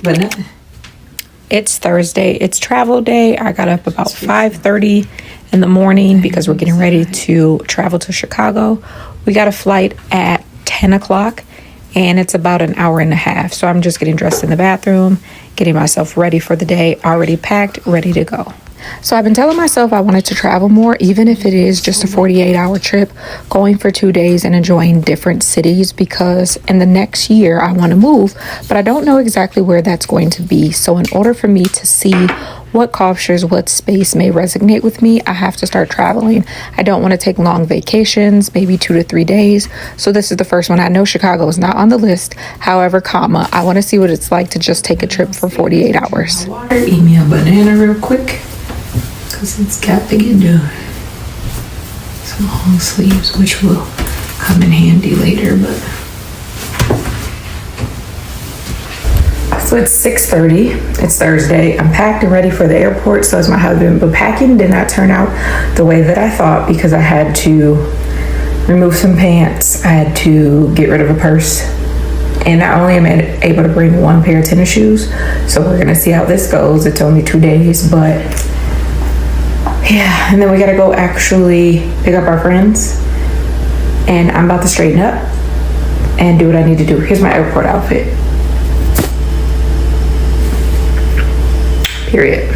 But nothing. It's Thursday. It's travel day. I got up about 5:30 in the morning because we're getting ready to travel to Chicago. We got a flight at 10 o'clock and it's about an hour and a half. So I'm just getting dressed in the bathroom, getting myself ready for the day, already packed, ready to go. So I've been telling myself I wanted to travel more, even if it is just a 48-hour trip, going for 2 days and enjoying different cities, because in the next year I want to move, but I don't know exactly where that's going to be. So in order for me to see what cultures, what space may resonate with me, I have to start traveling. I don't want to take long vacations, maybe 2 to 3 days. So this is the first one. I know Chicago is not on the list. However, I want to see what it's like to just take a trip for 48 hours. Eat me a banana real quick, because it's got to get done. Some long sleeves, which will come in handy later, but. So it's 6:30, it's Thursday. I'm packed and ready for the airport, so is my husband, but packing did not turn out the way that I thought, because I had to remove some pants, I had to get rid of a purse, and I only am able to bring one pair of tennis shoes, so we're gonna see how this goes. It's only 2 days, but yeah, and then we gotta go actually pick up our friends, and I'm about to straighten up and do what I need to do. Here's my airport outfit. Period.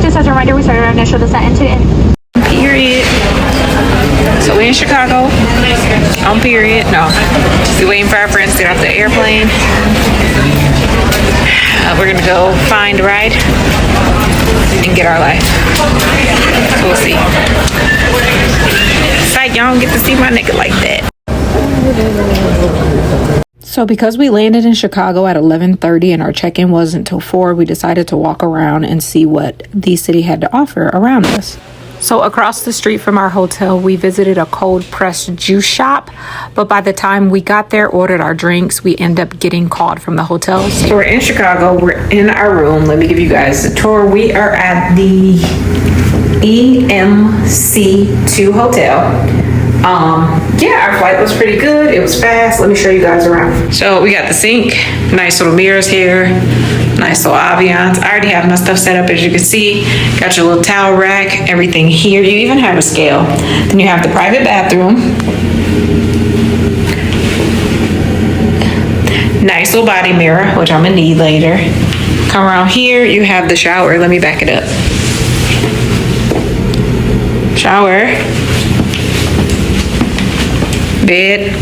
Just as a reminder, we started our initial descent into Period. So we're in Chicago. On period. No. We're waiting for our friends to get off the airplane. We're gonna go find a ride and get our life. So we'll see. Psych, y'all don't get to see my nigga like that. So because we landed in Chicago at 11:30 and our check-in wasn't until 4, we decided to walk around and see what the city had to offer around us. So across the street from our hotel, we visited a cold pressed juice shop, but by the time we got there, ordered our drinks, we end up getting called from the hotel. So we're in Chicago, we're in our room. Let me give you guys a tour. We are at the EMC2 hotel. Yeah, our flight was pretty good. It was fast. Let me show you guys around. So we got the sink, nice little mirrors here, nice little ambiance. I already have my stuff set up, as you can see. Got your little towel rack, everything here. You even have a scale. Then you have the private bathroom. Nice little body mirror, which I'm gonna need later. Come around here, you have the shower. Let me back it up. Shower. Bed.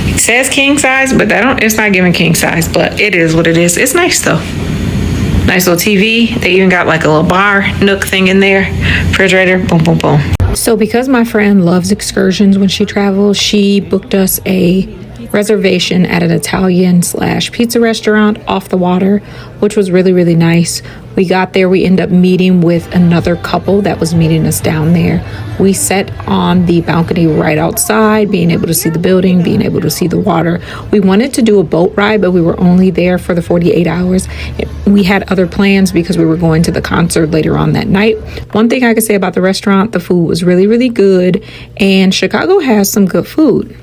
It says king size, but it's not giving king size, but it is what it is. It's nice though. Nice little TV. They even got like a little bar nook thing in there. Refrigerator. Boom, boom, boom. So because my friend loves excursions when she travels, she booked us a reservation at an Italian/pizza restaurant off the water, which was really, really nice. We got there, we ended up meeting with another couple that was meeting us down there. We sat on the balcony right outside, being able to see the building, being able to see the water. We wanted to do a boat ride, but we were only there for the 48 hours. We had other plans because we were going to the concert later on that night. One thing I could say about the restaurant, the food was really, really good, and Chicago has some good food.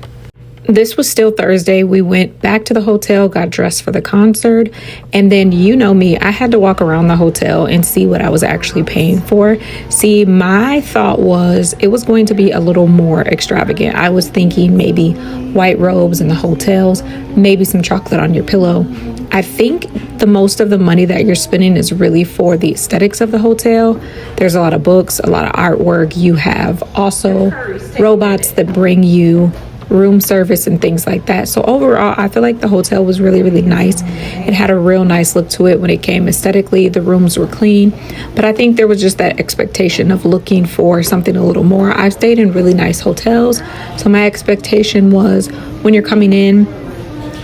This was still Thursday. We went back to the hotel, got dressed for the concert, and then, you know me, I had to walk around the hotel and see what I was actually paying for. See, my thought was it was going to be a little more extravagant. I was thinking maybe white robes in the hotels, maybe some chocolate on your pillow. I think the most of the money that you're spending is really for the aesthetics of the hotel. There's a lot of books, a lot of artwork. You have also robots that bring you room service and things like that. So overall, I feel like the hotel was really, really nice. It had a real nice look to it when it came aesthetically. The rooms were clean, but I think there was just that expectation of looking for something a little more. I've stayed in really nice hotels, so my expectation was when you're coming in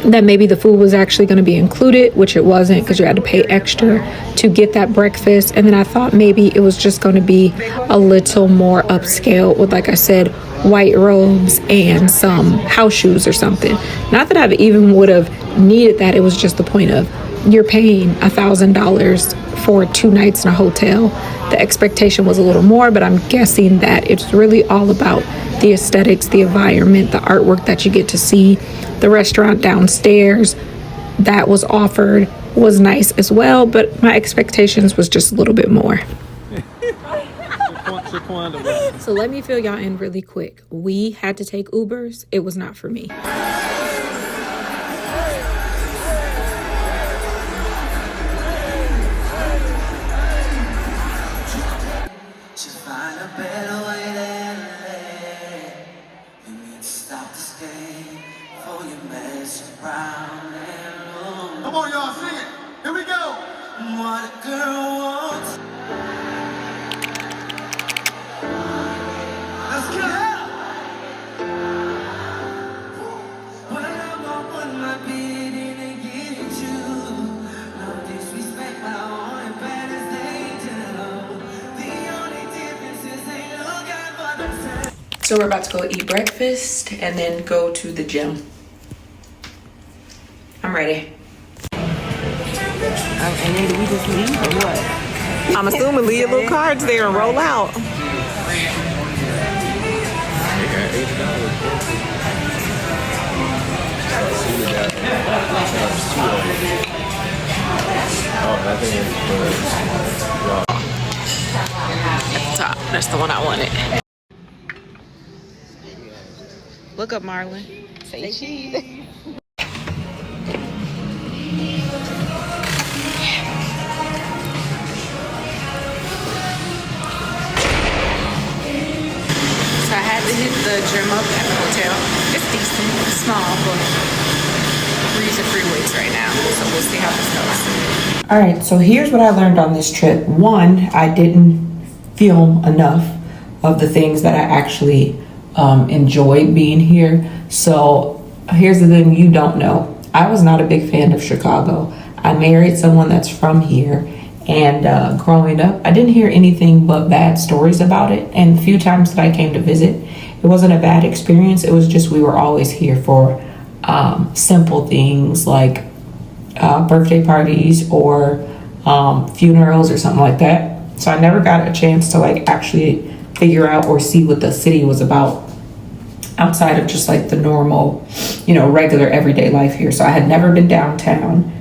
that maybe the food was actually going to be included, which it wasn't, because you had to pay extra to get that breakfast. And then I thought maybe it was just going to be a little more upscale with, like I said, white robes and some house shoes or something. Not that I even would have needed that. It was just the point of you're paying $1,000 for 2 nights in a hotel. The expectation was a little more, but I'm guessing that it's really all about the aesthetics, the environment, the artwork that you get to see. The restaurant downstairs that was offered was nice as well, but my expectations was just a little bit more. So let me fill y'all in really quick. We had to take Ubers. It was not for me. Come on, y'all, sing it. Here we go. What a girl wants. Let's get it. When I'm up on my bed and I get at you. No disrespect, but I want it bad as they do. The only difference is they look at themselves. So we're about to go eat breakfast and then go to the gym. I'm ready. And then do we just leave or what? I'm assuming leave your little cards there and roll out. Top. That's the one I wanted. Look up, Marlon. Say cheese. So I had to hit the gym up at the hotel. It's decent, it's small, but we're using free weights right now, so we'll see how this goes. All right, so here's what I learned on this trip. One, I didn't film enough of the things that I actually enjoyed being here. So here's the thing you don't know. I was not a big fan of Chicago. I married someone that's from here. And growing up, I didn't hear anything but bad stories about it. And the few times that I came to visit, it wasn't a bad experience. It was just we were always here for simple things like birthday parties or funerals or something like that. So I never got a chance to like actually figure out or see what the city was about outside of just like the normal, regular everyday life here. So I had never been downtown.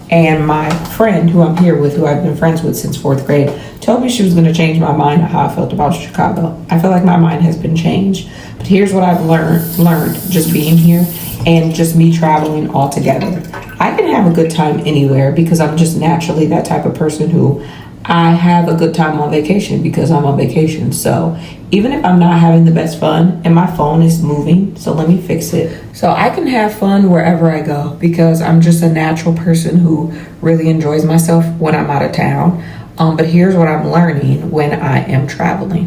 And my friend who I'm here with, who I've been friends with since 4th grade, told me she was going to change my mind on how I felt about Chicago. I feel like my mind has been changed. But here's what I've learned just being here and just me traveling all together. I can have a good time anywhere because I'm just naturally that type of person who I have a good time on vacation because I'm on vacation. So even if I'm not having the best fun and my phone is moving, so let me fix it. So I can have fun wherever I go because I'm just a natural person who really enjoys myself when I'm out of town. But here's what I'm learning when I am traveling.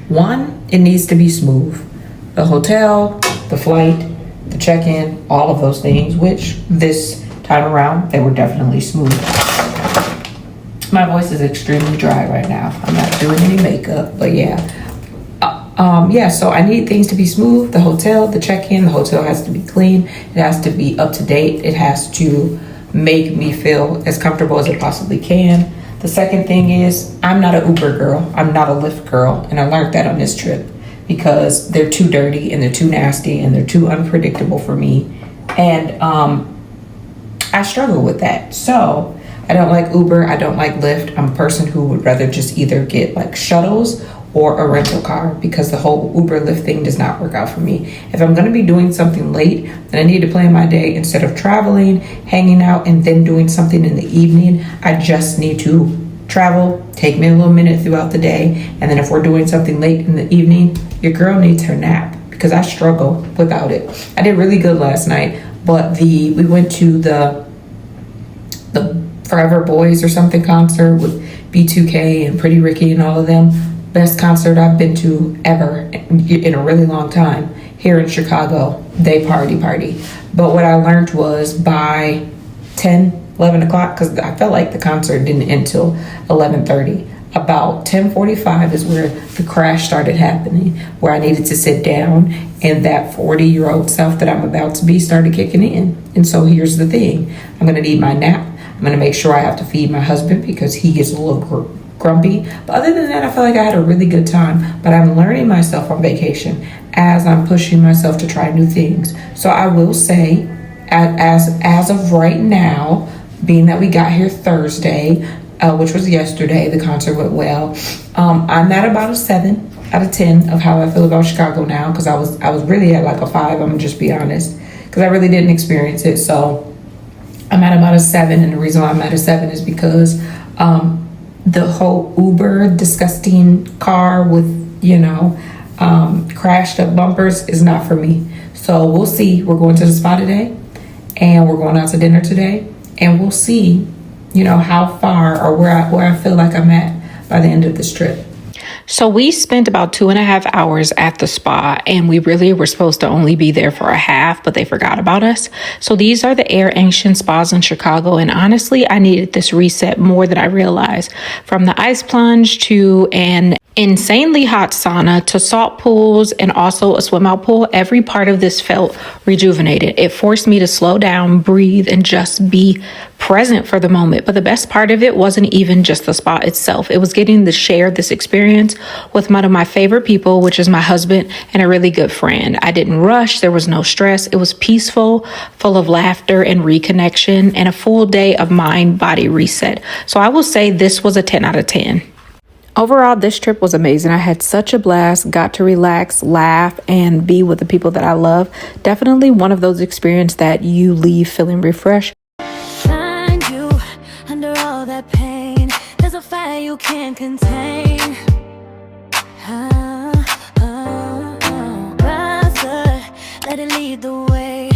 One, it needs to be smooth. The hotel, the flight, the check-in, all of those things, which this time around, they were definitely smooth. My voice is extremely dry right now. I'm not doing any makeup, but yeah. So I need things to be smooth. The hotel, the check-in, the hotel has to be clean. It has to be up to date. It has to make me feel as comfortable as it possibly can. The second thing is I'm not an Uber girl. I'm not a Lyft girl. And I learned that on this trip because they're too dirty and they're too nasty and they're too unpredictable for me. And I struggle with that. So I don't like Uber. I don't like Lyft. I'm a person who would rather just either get like shuttles or a rental car because the whole Uber Lyft thing does not work out for me. If I'm going to be doing something late, then I need to plan my day instead of traveling, hanging out, and then doing something in the evening. I just need to travel, take me a little minute throughout the day, and then if we're doing something late in the evening, your girl needs her nap because I struggle without it. I did really good last night, but we went to the Forever Boys or something concert with B2K and Pretty Ricky and all of them. Best concert I've been to ever in a really long time here in Chicago. They party. But what I learned was by 10, 11 o'clock, because I felt like the concert didn't end till 11:30. About 10:45 is where the crash started happening, where I needed to sit down and that 40-year-old self that I'm about to be started kicking in. And so here's the thing. I'm going to need my nap. I'm gonna make sure I have to feed my husband because he gets a little grumpy. But other than that, I feel like I had a really good time. But I'm learning myself on vacation as I'm pushing myself to try new things. So I will say, as of right now, being that we got here Thursday, which was yesterday, the concert went well. I'm at about a 7 out of 10 of how I feel about Chicago now, because I was really at like a 5. I'm gonna just be honest, because I really didn't experience it. So I'm at about a 7, and the reason why I'm at a 7 is because the whole Uber disgusting car with crashed up bumpers is not for me. So we'll see. We're going to the spa today, and we're going out to dinner today, and we'll see, how far or where I feel like I'm at by the end of this trip. So we spent about 2.5 hours at the spa, and we really were supposed to only be there for a half, but they forgot about us. So these are the AIRE Ancient Spas in Chicago, and honestly, I needed this reset more than I realized. From the ice plunge to an insanely hot sauna to salt pools and also a swim out pool, every part of this felt rejuvenated. It forced me to slow down, breathe, and just be present for the moment. But the best part of it wasn't even just the spa itself. It was getting to share this experience with one of my favorite people, which is my husband and a really good friend. I didn't rush. There was no stress. It was peaceful, full of laughter and reconnection, and a full day of mind-body reset. So I will say this was a 10 out of 10. Overall, this trip was amazing. I had such a blast, got to relax, laugh, and be with the people that I love. Definitely one of those experiences that you leave feeling refreshed. Find you under all that pain. There's a fire you can't contain. Let it lead the way.